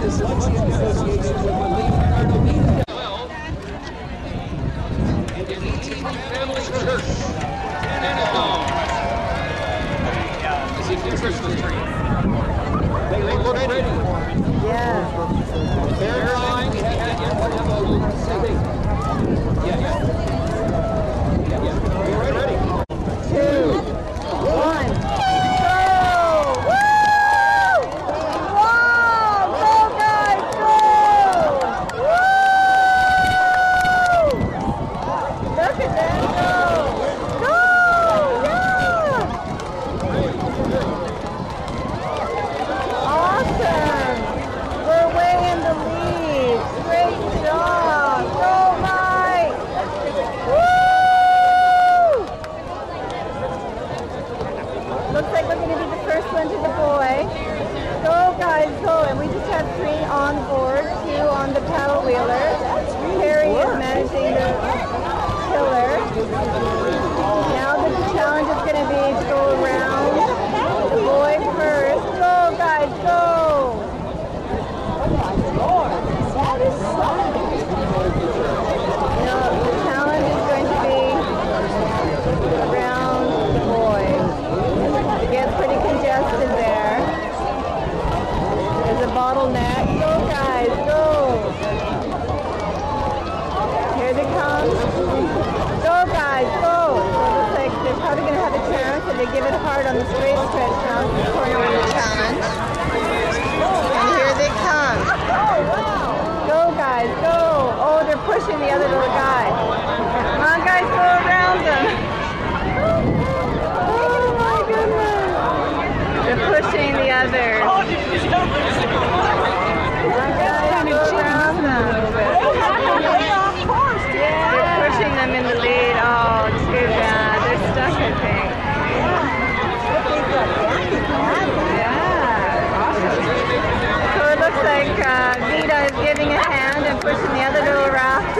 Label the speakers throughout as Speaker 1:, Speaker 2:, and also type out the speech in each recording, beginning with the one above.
Speaker 1: Dyslexia Association with the lead Cardinal meeting. And the 18 Family Church. Is it the Christmas tree? They look ready.
Speaker 2: Yeah.
Speaker 1: They're fine. We have a setting. Yeah. We're ready.
Speaker 2: 2, 1, go! Woo! Wow! Go, guys, go! Woo! Look at them go! Go! Yeah! Awesome! We're way in the lead. Great job! Go, Mike! Woo! Looks like we're going to be the first one to the boy. Go, guys, go. And we just have 3 on board, 2 on the paddle wheeler. Harry is managing the tiller. Now the challenge is going to be to go around the boy first. Go, guys, go. Now the challenge is going to be around the boy. It gets pretty congested there. There's a bottleneck. Go, guys, go. Here they come. Go, guys, go. So it looks like they're probably going to have a chance if they give it hard on the straight stretch now. It's the corner of the challenge. And here they come. Go, guys, go. Oh, they're pushing the other little guy. Come on, guys, go around them. Oh, my goodness. They're pushing the others. Come on, guys, go around them. They're pushing them in the lead. Oh, too bad. They're stuck, I think. Yeah. So it looks like Vita is giving a hand and pushing the other little raft.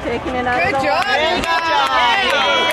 Speaker 2: Taking it out.
Speaker 3: Good job.